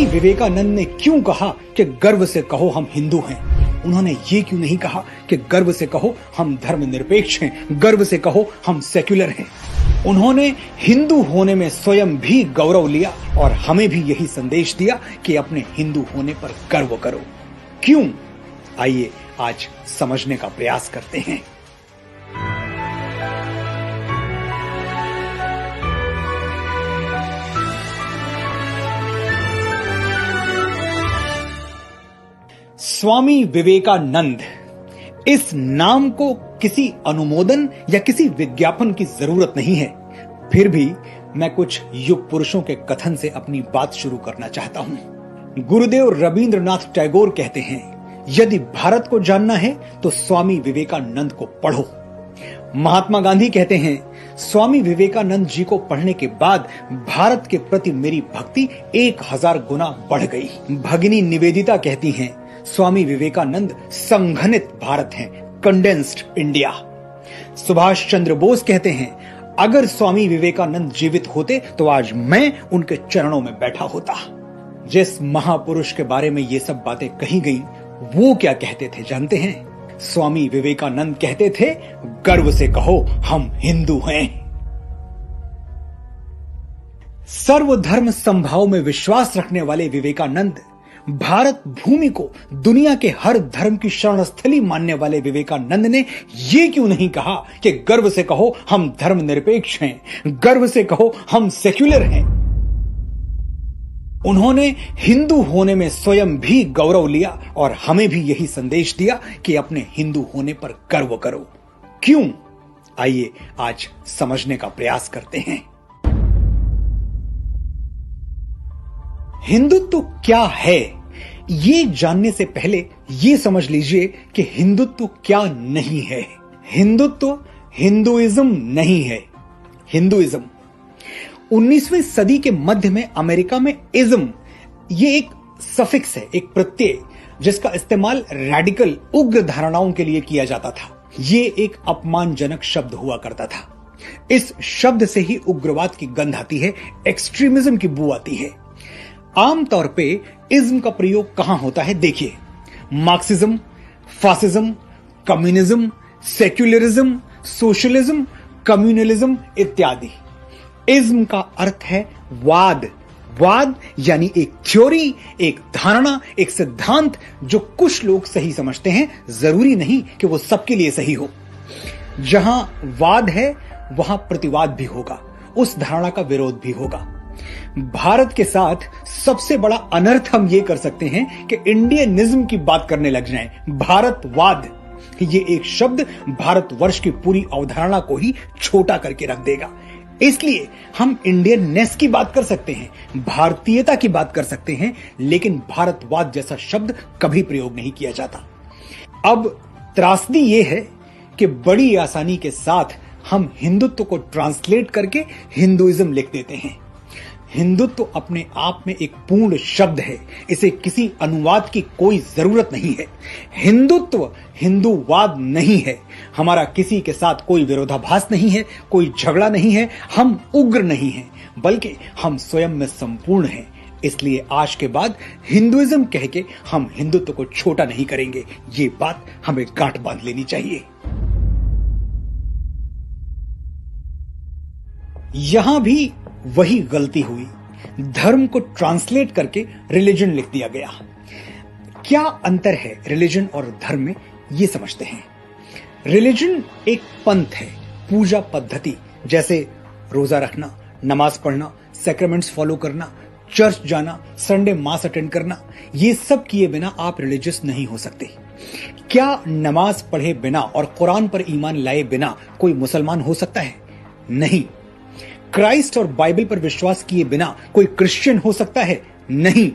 स्वामी विवेकानंद ने क्यों कहा कि गर्व से कहो हम हिंदू हैं? उन्होंने ये क्यों नहीं कहा कि गर्व से कहो हम धर्मनिरपेक्ष हैं, गर्व से कहो हम सेक्युलर हैं? उन्होंने हिंदू होने में स्वयं भी गौरव लिया और हमें भी यही संदेश दिया कि अपने हिंदू होने पर गर्व करो। क्यों? आइए आज समझने का प्रयास करते हैं। स्वामी विवेकानंद, इस नाम को किसी अनुमोदन या किसी विज्ञापन की जरूरत नहीं है। फिर भी मैं कुछ युग पुरुषों के कथन से अपनी बात शुरू करना चाहता हूं। गुरुदेव रविंद्रनाथ टैगोर कहते हैं, यदि भारत को जानना है तो स्वामी विवेकानंद को पढ़ो। महात्मा गांधी कहते हैं, स्वामी विवेकानंद जी को पढ़ने के बाद भारत के प्रति मेरी भक्ति 1000 गुना बढ़ गई। भगिनी निवेदिता कहती हैं, स्वामी विवेकानंद संघनित भारत हैं, कंडेंस्ड इंडिया। सुभाष चंद्र बोस कहते हैं, अगर स्वामी विवेकानंद जीवित होते तो आज मैं उनके चरणों में बैठा होता। जिस महापुरुष के बारे में ये सब बातें कही गई, वो क्या कहते थे जानते हैं? स्वामी विवेकानंद कहते थे, गर्व से कहो हम हिंदू हैं। सर्वधर्म समभाव में विश्वास रखने वाले विवेकानंद, भारत भूमि को दुनिया के हर धर्म की शरणस्थली मानने वाले विवेकानंद ने यह क्यों नहीं कहा कि गर्व से कहो हम धर्मनिरपेक्ष हैं, गर्व से कहो हम सेक्युलर हैं? उन्होंने हिंदू होने में स्वयं भी गौरव लिया और हमें भी यही संदेश दिया कि अपने हिंदू होने पर गर्व करो। क्यों? आइए आज समझने का प्रयास करते हैं। हिंदुत्व क्या है, ये जानने से पहले ये समझ लीजिए कि हिंदुत्व क्या नहीं है। हिंदुत्व हिंदुइज्म नहीं है। हिंदुइज्म 19वीं सदी के मध्य में अमेरिका में इज्म, ये एक सफिक्स है, एक प्रत्यय जिसका इस्तेमाल रैडिकल उग्र धारणाओं के लिए किया जाता था। ये एक अपमानजनक शब्द हुआ करता था। इस शब्द से ही उग्रवाद की गंध आती है, एक्सट्रीमिज्म की बू आती है। आमतौर पे इज्म का प्रयोग कहां होता है? देखिए, Marxism, fascism, communism, secularism, socialism, communalism इत्यादि। इज्म का अर्थ है वाद। वाद यानी एक थ्योरी, एक धारणा, एक सिद्धांत जो कुछ लोग सही समझते हैं, जरूरी नहीं कि वो सबके लिए सही हो। जहां वाद है वहां प्रतिवाद भी होगा, उस धारणा का विरोध भी होगा। भारत के साथ सबसे बड़ा अनर्थ हम ये कर सकते हैं कि इंडियनिज्म की बात करने लग जाएं। भारतवाद, ये एक शब्द भारतवर्ष की पूरी अवधारणा को ही छोटा करके रख देगा। इसलिए हम इंडियननेस की बात कर सकते हैं, भारतीयता की बात कर सकते हैं, लेकिन भारतवाद जैसा शब्द कभी प्रयोग नहीं किया जाता। अब त्रासदी यह है कि बड़ी आसानी के साथ हम हिंदुत्व को ट्रांसलेट करके हिंदुइज्म लिख देते हैं। हिंदुत्व अपने आप में एक पूर्ण शब्द है, इसे किसी अनुवाद की कोई जरूरत नहीं है। हिंदुत्व हिंदूवाद नहीं है। हमारा किसी के साथ कोई विरोधाभास नहीं है, कोई झगड़ा नहीं है, हम उग्र नहीं हैं, बल्कि हम स्वयं में संपूर्ण हैं। इसलिए आज के बाद हिंदुइज्म कह के हम हिंदुत्व को छोटा नहीं करेंगे। ये बात हमें गांठ बांध लेनी चाहिए। यहां भी वही गलती हुई, धर्म को ट्रांसलेट करके रिलीजन लिख दिया गया। क्या अंतर है रिलीजन और धर्म में, ये समझते हैं। रिलीजन एक पंथ है, पूजा पद्धति, जैसे रोजा रखना, नमाज पढ़ना, सैक्रामेंट्स फॉलो करना, चर्च जाना, संडे मास अटेंड करना। ये सब किए बिना आप रिलीजियस नहीं हो सकते। क्या नमाज पढ़े बिना और कुरान पर ईमान लाए बिना कोई मुसलमान हो सकता है? नहीं। क्राइस्ट और बाइबल पर विश्वास किए बिना कोई क्रिश्चियन हो सकता है? नहीं।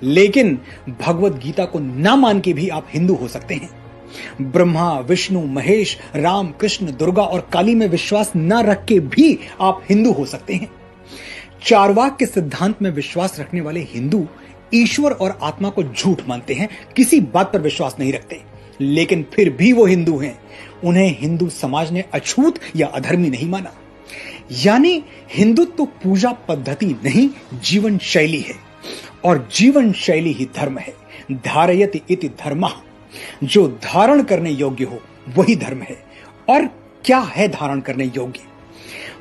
लेकिन भगवत गीता को ना मान के भी आप हिंदू हो सकते हैं। ब्रह्मा, विष्णु, महेश, राम, कृष्ण, दुर्गा और काली में विश्वास ना रख के भी आप हिंदू हो सकते हैं। चारवाक के सिद्धांत में विश्वास रखने वाले हिंदू ईश्वर और आत्मा को झूठ मानते हैं, किसी बात पर विश्वास नहीं रखते, लेकिन फिर भी वो हिंदू हैं। उन्हें हिंदू समाज ने अछूत या अधर्मी नहीं माना। यानी हिंदुत्व पूजा पद्धति नहीं, जीवन शैली है। और जीवन शैली ही धर्म है। धारयति इति धर्मः, जो धारण करने योग्य हो वही धर्म है। और क्या है धारण करने योग्य?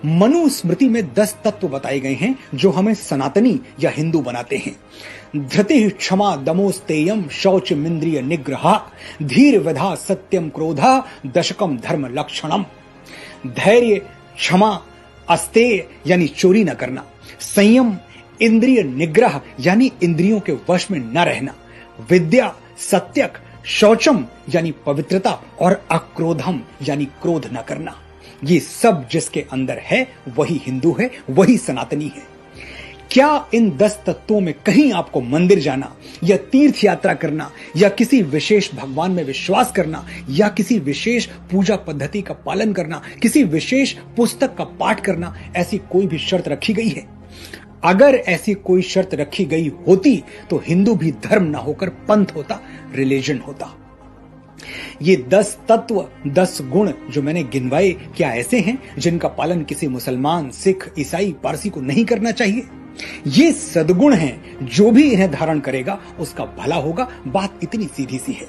मनुस्मृति में 10 तत्व बताए गए हैं जो हमें सनातनी या हिंदू बनाते हैं। धृति क्षमा दमोस्तेयम शौचमिंद्रिय निग्रह धीर विधा सत्यम क्रोधा दशकम धर्म लक्षणम। धैर्य, क्षमा, अस्तेय यानी चोरी न करना, संयम, इंद्रिय निग्रह यानी इंद्रियों के वश में न रहना, विद्या, सत्यक, शौचम यानी पवित्रता और अक्रोधम यानी क्रोध न करना। ये सब जिसके अंदर है वही हिंदू है, वही सनातनी है। क्या इन 10 तत्वों में कहीं आपको मंदिर जाना या तीर्थ यात्रा करना या किसी विशेष भगवान में विश्वास करना या किसी विशेष पूजा पद्धति का पालन करना, किसी विशेष पुस्तक का पाठ करना, ऐसी कोई भी शर्त रखी गई है? अगर ऐसी कोई शर्त रखी गई होती तो हिंदू भी धर्म ना होकर पंथ होता, रिलीजन होता। ये 10 तत्व, 10 गुण जो मैंने गिनवाए, क्या ऐसे हैं जिनका पालन किसी मुसलमान, सिख, ईसाई, पारसी को नहीं करना चाहिए? ये सद्गुण हैं, जो भी इन्हें धारण करेगा उसका भला होगा। बात इतनी सीधी सी है।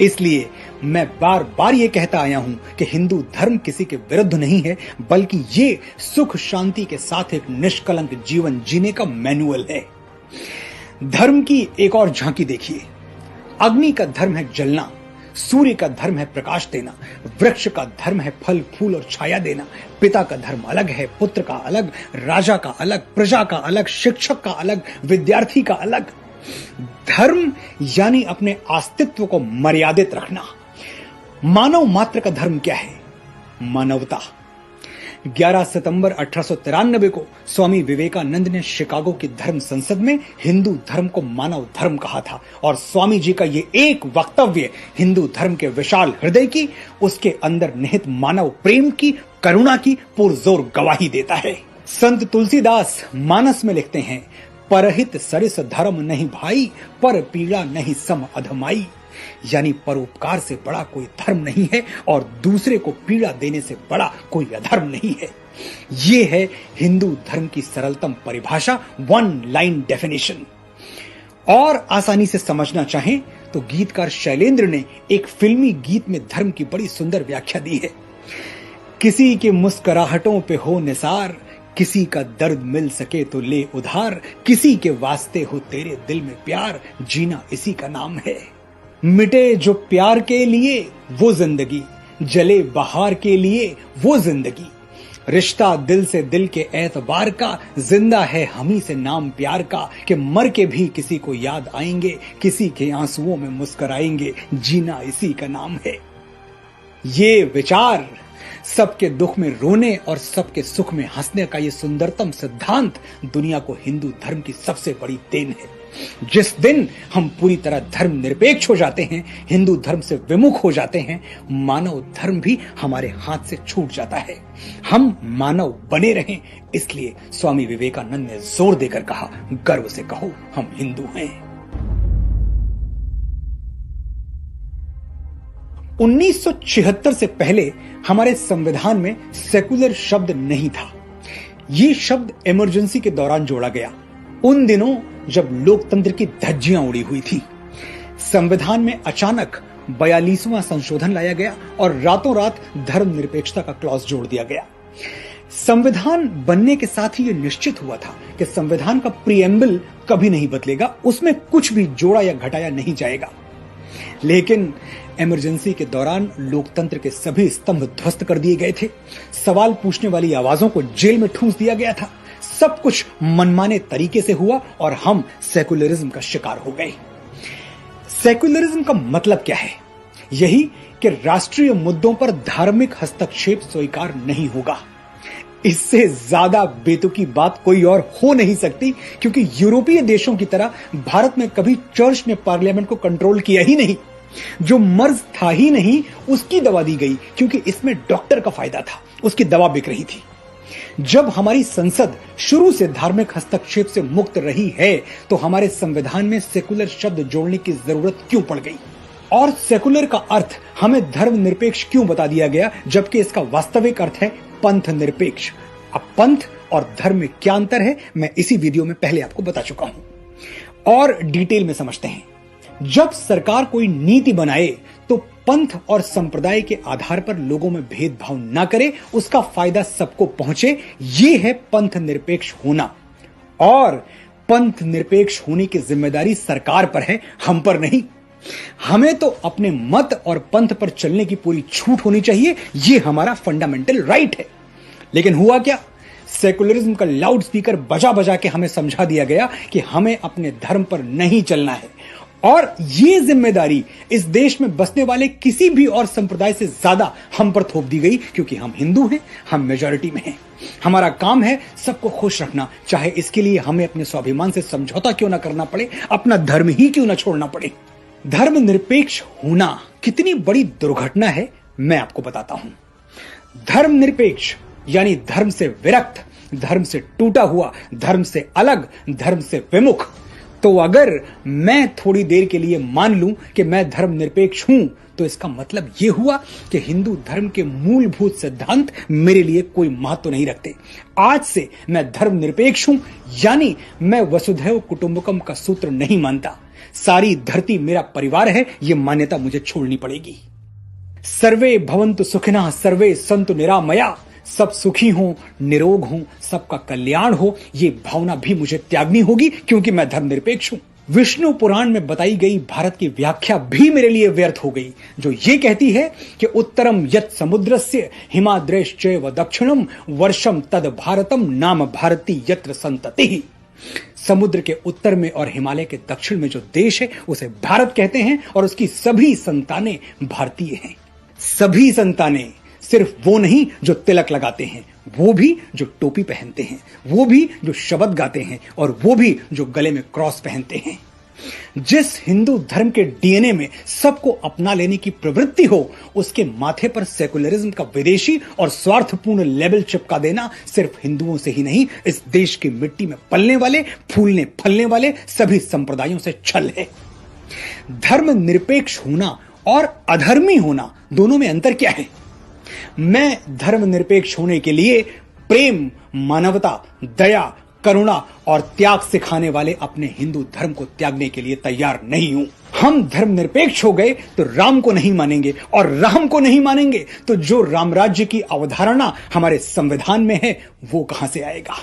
इसलिए मैं बार बार ये कहता आया हूं कि हिंदू धर्म किसी के विरुद्ध नहीं है, बल्कि ये सुख शांति के साथ एक निष्कलंक जीवन जीने का मैनुअल है। धर्म की एक और झांकी देखिए। अग्नि का धर्म है जलना, सूर्य का धर्म है प्रकाश देना, वृक्ष का धर्म है फल फूल और छाया देना, पिता का धर्म अलग है, पुत्र का अलग, राजा का अलग, प्रजा का अलग, शिक्षक का अलग, विद्यार्थी का अलग। धर्म यानी अपने अस्तित्व को मर्यादित रखना। मानव मात्र का धर्म क्या है? मानवता। 11 सितंबर 1893 को स्वामी विवेकानंद ने शिकागो की धर्म संसद में हिंदू धर्म को मानव धर्म कहा था और स्वामी जी का ये एक वक्तव्य हिंदू धर्म के विशाल हृदय की, उसके अंदर निहित मानव प्रेम की, करुणा की पुरजोर गवाही देता है। संत तुलसीदास मानस में लिखते हैं, परहित सरिस धर्म नहीं भाई, पर पीड़ा नहीं सम अधमाई। यानी परोपकार से बड़ा कोई धर्म नहीं है और दूसरे को पीड़ा देने से बड़ा कोई अधर्म नहीं है। ये है हिंदू धर्म की सरलतम परिभाषा, 1 लाइन डेफिनेशन। और आसानी से समझना चाहें तो गीतकार शैलेंद्र ने एक फिल्मी गीत में धर्म की बड़ी सुंदर व्याख्या दी है। किसी के मुस्कुराहटों पे हो निसार, किसी का दर्द मिल सके तो ले उधार, किसी के वास्ते हो तेरे दिल में प्यार, जीना इसी का नाम है। मिटे जो प्यार के लिए वो जिंदगी, जले बहार के लिए वो जिंदगी, रिश्ता दिल से दिल के एतबार का, जिंदा है हमी से नाम प्यार का, कि मर के भी किसी को याद आएंगे, किसी के आंसुओं में मुस्कुराएंगे, जीना इसी का नाम है। ये विचार, सबके दुख में रोने और सबके सुख में हंसने का ये सुंदरतम सिद्धांत दुनिया को हिंदू धर्म की सबसे बड़ी देन है। जिस दिन हम पूरी तरह धर्म निरपेक्ष हो जाते हैं, हिंदू धर्म से विमुख हो जाते हैं, मानव धर्म भी हमारे हाथ से छूट जाता है। हम मानव बने रहें, इसलिए स्वामी विवेकानंद ने जोर देकर कहा, गर्व से कहो हम हिंदू हैं। 1976 से पहले हमारे संविधान में सेकुलर शब्द नहीं था। ये शब्द इमरजेंसी के दौरान जोड़ा गया, उन दिनों जब लोकतंत्र की धज्जियां उड़ी हुई थी। संविधान में अचानक 42वां संशोधन लाया गया और रातों रात धर्मनिरपेक्षता का क्लॉज जोड़ दिया गया। संविधान बनने के साथ ही यह निश्चित हुआ था कि संविधान का प्रीएम्बल कभी नहीं बदलेगा, उसमें कुछ भी जोड़ा या घटाया नहीं जाएगा। लेकिन इमरजेंसी के दौरान लोकतंत्र के सभी स्तंभ ध्वस्त कर दिए गए थे, सवाल पूछने वाली आवाजों को जेल में ठूंस दिया गया था, सब कुछ मनमाने तरीके से हुआ और हम सेकुलरिज्म का शिकार हो गए। सेकुलरिज्म का मतलब क्या है? यही कि राष्ट्रीय मुद्दों पर धार्मिक हस्तक्षेप स्वीकार नहीं होगा। इससे ज्यादा बेतुकी बात कोई और हो नहीं सकती, क्योंकि यूरोपीय देशों की तरह भारत में कभी चर्च ने पार्लियामेंट को कंट्रोल किया ही नहीं। जो मर्ज था ही नहीं, उसकी दवा दी गई, क्योंकि इसमें डॉक्टर का फायदा था, उसकी दवा बिक रही थी। जब हमारी संसद शुरू से धार्मिक हस्तक्षेप से मुक्त रही है, तो हमारे संविधान में सेकुलर शब्द जोड़ने की जरूरत क्यों पड़ गई? और सेकुलर का अर्थ हमें धर्मनिरपेक्ष क्यों बता दिया गया, जबकि इसका वास्तविक अर्थ है पंथ निरपेक्ष? अब पंथ और धर्म में क्या अंतर है, मैं इसी वीडियो में पहले आपको बता चुका हूं। और डिटेल में समझते हैं। जब सरकार कोई नीति बनाए तो पंथ और संप्रदाय के आधार पर लोगों में भेदभाव ना करे, उसका फायदा सबको पहुंचे, ये है पंथ निरपेक्ष होना। और पंथ निरपेक्ष होने की जिम्मेदारी सरकार पर है, हम पर नहीं। हमें तो अपने मत और पंथ पर चलने की पूरी छूट होनी चाहिए, ये हमारा फंडामेंटल राइट है। लेकिन हुआ क्या? सेकुलरिज्म का लाउड स्पीकर बजा बजा के हमें समझा दिया गया कि हमें अपने धर्म पर नहीं चलना है, और ये जिम्मेदारी इस देश में बसने वाले किसी भी और संप्रदाय से ज्यादा हम पर थोप दी गई, क्योंकि हम हिंदू हैं, हम मेजॉरिटी में हैं। हमारा काम है सबको खुश रखना, चाहे इसके लिए हमें अपने स्वाभिमान से समझौता क्यों ना करना पड़े, अपना धर्म ही क्यों ना छोड़ना पड़े। धर्म निरपेक्ष होना कितनी बड़ी दुर्घटना है, मैं आपको बताता हूं। धर्म निरपेक्ष यानी धर्म से विरक्त, धर्म से टूटा हुआ, धर्म से अलग, धर्म से विमुख। तो अगर मैं थोड़ी देर के लिए मान लूं कि मैं धर्म निरपेक्ष हूं, तो इसका मतलब यह हुआ कि हिंदू धर्म के मूलभूत सिद्धांत मेरे लिए कोई महत्व नहीं रखते। आज से मैं धर्म निरपेक्ष हूं, यानी मैं वसुधैव कुटुंबकम का सूत्र नहीं मानता। सारी धरती मेरा परिवार है, यह मान्यता मुझे छोड़नी पड़ेगी। सर्वे भवन्तु सुखिनः, सर्वे सन्तु निरामया, सब सुखी हों, निरोग हों, सबका कल्याण हो, ये भावना भी मुझे त्यागनी होगी, क्योंकि मैं धर्मनिरपेक्ष हूं। विष्णु पुराण में बताई गई भारत की व्याख्या भी मेरे लिए व्यर्थ हो गई, जो ये कहती है कि उत्तरम यत् समुद्रस्य हिमाद्रैश्चैव दक्षिणम वर्षम तद भारतम नाम भारती यत्र संततिः। समुद्र के उत्तर में और हिमालय के दक्षिण में जो देश है उसे भारत कहते हैं, और उसकी सभी संतानें भारतीय हैं। सभी संतानें, सिर्फ वो नहीं जो तिलक लगाते हैं, वो भी जो टोपी पहनते हैं, वो भी जो शबद गाते हैं, और वो भी जो गले में क्रॉस पहनते हैं। जिस हिंदू धर्म के डीएनए में सबको अपना लेने की प्रवृत्ति हो, उसके माथे पर सेकुलरिज्म का विदेशी और स्वार्थपूर्ण लेबल चिपका देना सिर्फ हिंदुओं से ही नहीं, इस देश की मिट्टी में पलने वाले, फूलने फलने वाले सभी संप्रदायों से छल है। धर्म निरपेक्ष होना और अधर्मी होना, दोनों में अंतर क्या है? मैं धर्म निरपेक्ष होने के लिए प्रेम, मानवता, दया, करुणा और त्याग सिखाने वाले अपने हिंदू धर्म को त्यागने के लिए तैयार नहीं हूं। हम धर्म निरपेक्ष हो गए तो राम को नहीं मानेंगे, और राम को नहीं मानेंगे तो जो राम राज्य की अवधारणा हमारे संविधान में है वो कहां से आएगा?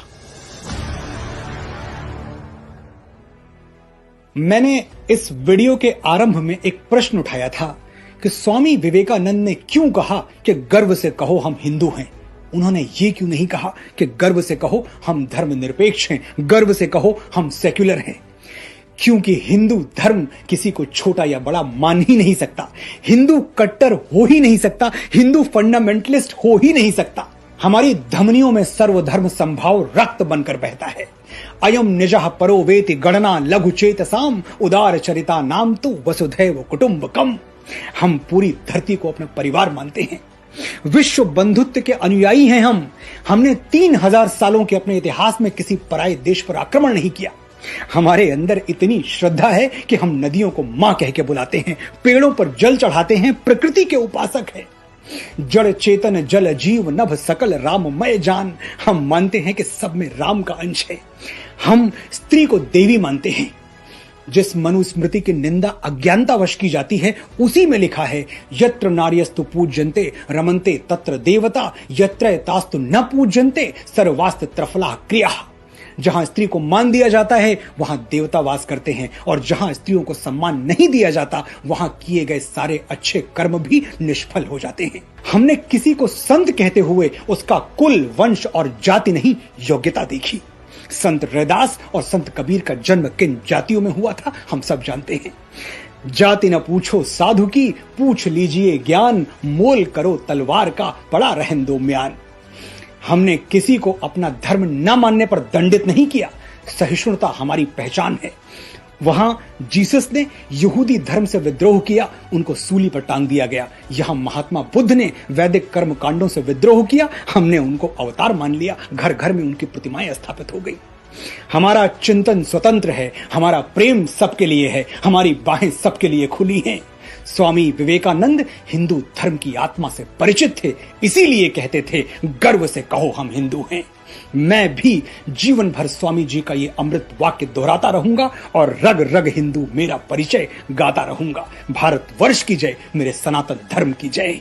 मैंने इस वीडियो के आरंभ में एक प्रश्न उठाया था कि स्वामी विवेकानंद ने क्यों कहा कि गर्व से कहो हम हिंदू हैं। उन्होंने ये क्यों नहीं कहा कि गर्व से कहो हम धर्मनिरपेक्ष हैं, गर्व से कहो हम सेक्युलर हैं? क्योंकि हिंदू धर्म किसी को छोटा या बड़ा मान ही नहीं सकता, हिंदू कट्टर हो ही नहीं सकता, हिंदू फंडामेंटलिस्ट हो ही नहीं सकता। हमारी धमनियों में सर्वधर्म संभाव रक्त बनकर बहता है। अयम निजः परो वेति गणना लघु चेतसाम उदार चरिता नाम तो वसुधैव कुटुंबकम। हम पूरी धरती को अपना परिवार मानते हैं, विश्व बंधुत्व के अनुयायी हैं हम। हमने 3000 सालों के अपने इतिहास में किसी पराये देश पर आक्रमण नहीं किया। हमारे अंदर इतनी श्रद्धा है कि हम नदियों को मां कह के बुलाते हैं, पेड़ों पर जल चढ़ाते हैं, प्रकृति के उपासक हैं। जड़ चेतन जल जीव नभ सकल राममय जान। हम मानते हैं कि सब में राम का अंश है। हम स्त्री को देवी मानते हैं। जिस मनुस्मृति की निंदा अज्ञानतावश की जाती है, उसी में लिखा है यत्र नार्यस्तु पूज्यन्ते रमन्ते तत्र देवता, यत्र तास्तु न पूज्यन्ते सर्वास्त त्रफला क्रिया। जहां स्त्री को मान दिया जाता है वहां देवता वास करते हैं, और जहां स्त्रियों को सम्मान नहीं दिया जाता वहां किए गए सारे अच्छे कर्म भी निष्फल हो जाते हैं। हमने किसी को संत कहते हुए उसका कुल, वंश और जाति नहीं, योग्यता देखी। संत रैदास और संत कबीर का जन्म किन जातियों में हुआ था हम सब जानते हैं। जाति न पूछो साधु की, पूछ लीजिए ज्ञान, मोल करो तलवार का, पड़ा रहन दो म्यान। हमने किसी को अपना धर्म न मानने पर दंडित नहीं किया। सहिष्णुता हमारी पहचान है। वहां जीसस ने यहूदी धर्म से विद्रोह किया, उनको सूली पर टांग दिया गया। यहां महात्मा बुद्ध ने वैदिक कर्म कांडों से विद्रोह किया, हमने उनको अवतार मान लिया। घर घर में उनकी प्रतिमाएं स्थापित हो गई। हमारा चिंतन स्वतंत्र है, हमारा प्रेम सबके लिए है, हमारी बाहें सबके लिए खुली हैं। स्वामी विवेकानंद हिंदू धर्म की आत्मा से परिचित थे, इसीलिए कहते थे गर्व से कहो हम हिंदू हैं। मैं भी जीवन भर स्वामी जी का ये अमृत वाक्य दोहराता रहूंगा और रग रग हिंदू मेरा परिचय गाता रहूंगा। भारतवर्ष की जय, मेरे सनातन धर्म की जय।